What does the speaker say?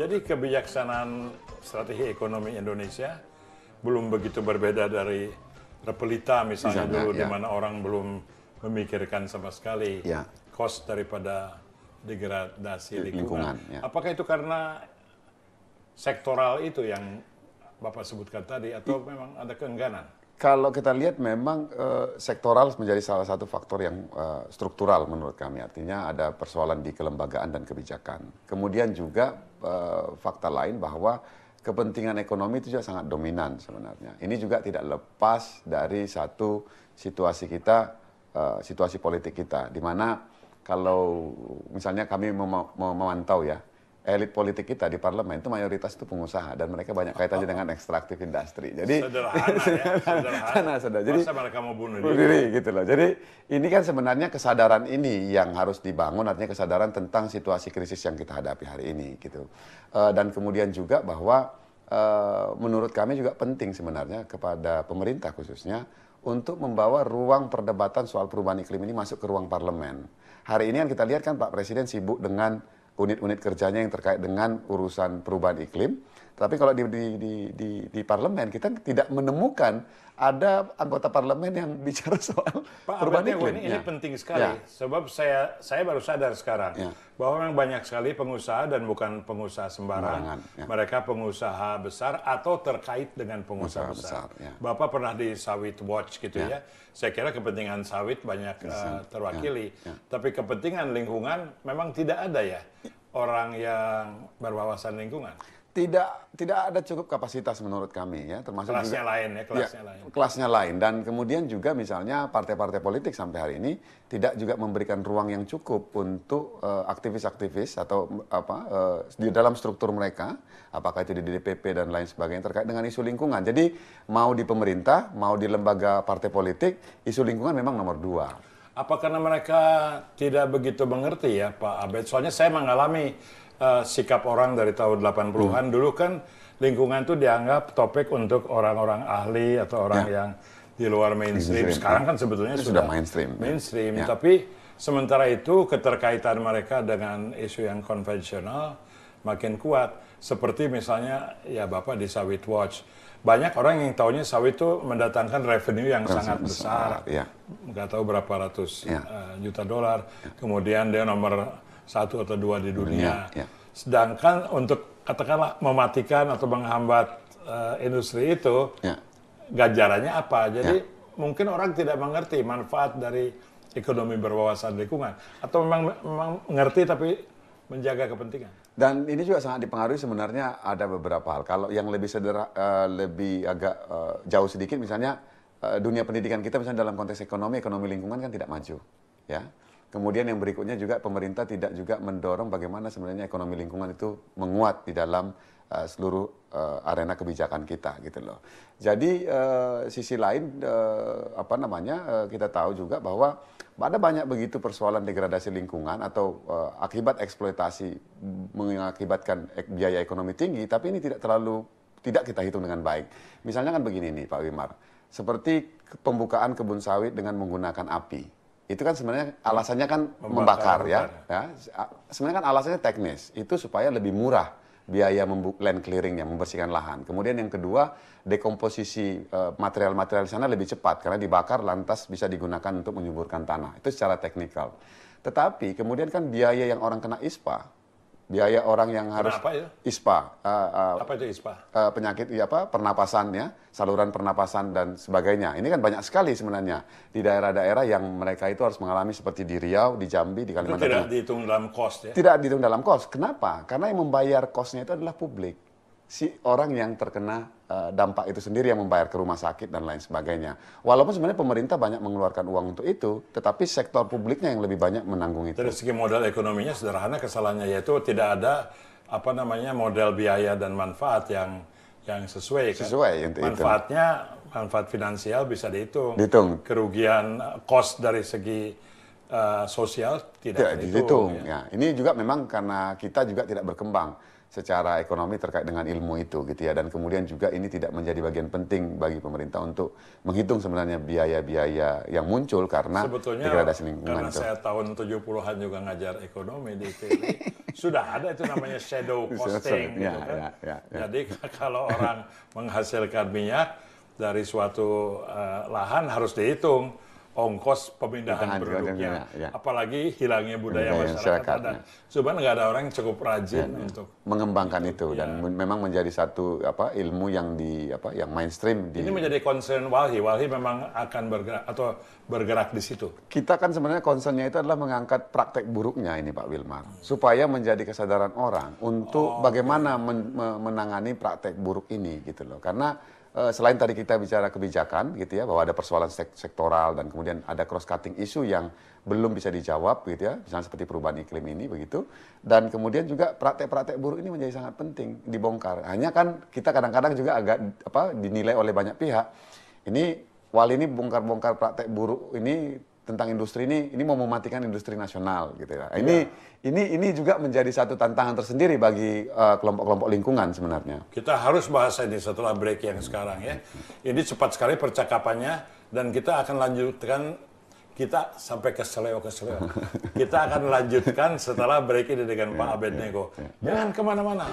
Jadi kebijaksanaan strategi ekonomi Indonesia belum begitu berbeda dari Repelita misalnya dulu, di mana orang belum memikirkan sama sekali cost daripada degradasi lingkungan. Apakah itu karena sektoral itu yang Bapak sebutkan tadi, atau memang ada keengganan? Kalau kita lihat memang sektoral menjadi salah satu faktor yang struktural menurut kami. Artinya ada persoalan di kelembagaan dan kebijakan. Kemudian juga fakta lain bahwa kepentingan ekonomi itu juga sangat dominan sebenarnya. Ini juga tidak lepas dari satu situasi kita, situasi politik kita, di mana kalau misalnya kami memantau ya, elit politik kita di parlemen itu mayoritas itu pengusaha, dan mereka banyak kaitannya dengan ekstraktif industri. Jadi sederhana. Jadi masa mereka mau bunuh diri gitu loh. Jadi ini kan sebenarnya kesadaran ini yang harus dibangun, artinya kesadaran tentang situasi krisis yang kita hadapi hari ini gitu. Dan kemudian juga bahwa menurut kami juga penting sebenarnya kepada pemerintah khususnya untuk membawa ruang perdebatan soal perubahan iklim ini masuk ke ruang parlemen. Hari ini kan kita lihat kan Pak Presiden sibuk dengan unit-unit kerjanya yang terkait dengan urusan perubahan iklim. Tapi kalau di parlemen kita tidak menemukan ada anggota parlemen yang bicara soal perubahan iklim. Ini penting sekali, sebab saya baru sadar sekarang bahwa memang banyak sekali pengusaha, dan bukan pengusaha sembarangan. Mereka pengusaha besar atau terkait dengan pengusaha besar. Bapak pernah di Sawit Watch gitu ya. Saya kira kepentingan sawit banyak terwakili, tapi kepentingan lingkungan memang tidak ada ya orang yang berwawasan lingkungan. Tidak ada cukup kapasitas menurut kami ya, termasuk kelasnya juga, lain. Kelasnya lain, dan kemudian juga misalnya partai-partai politik sampai hari ini tidak juga memberikan ruang yang cukup untuk aktivis-aktivis atau di dalam struktur mereka, apakah itu di DPP dan lain sebagainya terkait dengan isu lingkungan. Jadi mau di pemerintah, mau di lembaga partai politik, isu lingkungan memang nomor 2. Apa karena mereka tidak begitu mengerti ya Pak Abed? Soalnya saya mengalami sikap orang dari tahun 80-an. Dulu kan lingkungan itu dianggap topik untuk orang-orang ahli atau orang yang di luar mainstream. Sekarang kan sebetulnya sudah mainstream. Tapi sementara itu keterkaitan mereka dengan isu yang konvensional makin kuat. Seperti misalnya ya Bapak di Sawit Watch. Banyak orang yang tahunya sawit itu mendatangkan revenue yang sangat besar. Nggak tahu berapa ratus juta dolar. Kemudian dia nomor 1 atau 2 di dunia. Sedangkan untuk katakanlah mematikan atau menghambat industri itu, ganjarannya apa? Jadi mungkin orang tidak mengerti manfaat dari ekonomi berwawasan lingkungan, atau memang mengerti tapi menjaga kepentingan. Dan ini juga sangat dipengaruhi sebenarnya ada beberapa hal. Kalau yang lebih lebih agak jauh sedikit, misalnya dunia pendidikan kita misalnya dalam konteks ekonomi lingkungan kan tidak maju, ya. Kemudian yang berikutnya juga pemerintah tidak juga mendorong bagaimana sebenarnya ekonomi lingkungan itu menguat di dalam seluruh arena kebijakan kita gitu loh. Jadi sisi lain kita tahu juga bahwa ada banyak begitu persoalan degradasi lingkungan atau akibat eksploitasi mengakibatkan biaya ekonomi tinggi, tapi ini tidak kita hitung dengan baik. Misalnya kan begini nih Pak Wimar, seperti pembukaan kebun sawit dengan menggunakan api. Itu kan sebenarnya alasannya kan membakar ya. Sebenarnya kan alasannya teknis, itu supaya lebih murah biaya land clearingnya, membersihkan lahan. Kemudian yang kedua, dekomposisi material-material di sana lebih cepat karena dibakar lantas bisa digunakan untuk menyuburkan tanah. Itu secara teknikal. Tetapi kemudian kan biaya yang orang kena ISPA, biaya orang yang harus ISPA, apa itu ISPA? Penyakit pernapasan ya, saluran pernapasan dan sebagainya. Ini kan banyak sekali sebenarnya di daerah-daerah yang mereka itu harus mengalami seperti di Riau, di Jambi, di Kalimantan Tengah. Itu tidak dihitung dalam cost ya? Tidak dihitung dalam cost. Kenapa? Karena yang membayar costnya itu adalah publik. Si orang yang terkena dampak itu sendiri yang membayar ke rumah sakit dan lain sebagainya. Walaupun sebenarnya pemerintah banyak mengeluarkan uang untuk itu, tetapi sektor publiknya yang lebih banyak menanggung itu. Dari segi modal ekonominya sederhana, kesalahannya yaitu tidak ada model biaya dan manfaat yang sesuai. Manfaatnya manfaat finansial bisa dihitung. Kerugian cost dari segi sosial tidak dihitung. Ya. Ini juga memang karena kita juga tidak berkembang secara ekonomi terkait dengan ilmu itu gitu ya, dan kemudian juga ini tidak menjadi bagian penting bagi pemerintah untuk menghitung sebenarnya biaya-biaya yang muncul karena degradasi lingkungan. Sebetulnya karena saya tahun 70-an juga ngajar ekonomi di ITB, Sudah ada itu namanya shadow costing gitu kan. Jadi kalau orang menghasilkan minyak dari suatu lahan harus dihitung ongkos pemindahan produknya, apalagi hilangnya budaya masyarakat ada. Cuman nggak ada orang yang cukup rajin untuk mengembangkan itu dan memang menjadi satu ilmu yang yang mainstream. Ini menjadi concern Walhi. Walhi memang akan bergerak atau bergerak di situ. Kita kan sebenarnya concernnya itu adalah mengangkat praktek buruknya ini Pak Wilmar, supaya menjadi kesadaran orang untuk bagaimana menangani praktek buruk ini gitu loh. Karena selain tadi kita bicara kebijakan gitu ya, bahwa ada persoalan sektoral dan kemudian ada cross cutting isu yang belum bisa dijawab gitu ya, misalnya seperti perubahan iklim ini begitu, dan kemudian juga praktek-praktek buruk ini menjadi sangat penting dibongkar. Hanya kan kita kadang-kadang juga agak dinilai oleh banyak pihak, ini Walhi ini bongkar-bongkar praktek buruk ini tentang industri ini mau mematikan industri nasional gitu ya. Ini juga menjadi satu tantangan tersendiri bagi kelompok-kelompok lingkungan sebenarnya. Kita harus bahas ini setelah break yang sekarang ya. Ini cepat sekali percakapannya dan kita akan lanjutkan, kita sampai ke seleo. Kita akan lanjutkan setelah break ini dengan Pak Abednego. Jangan kemana-mana.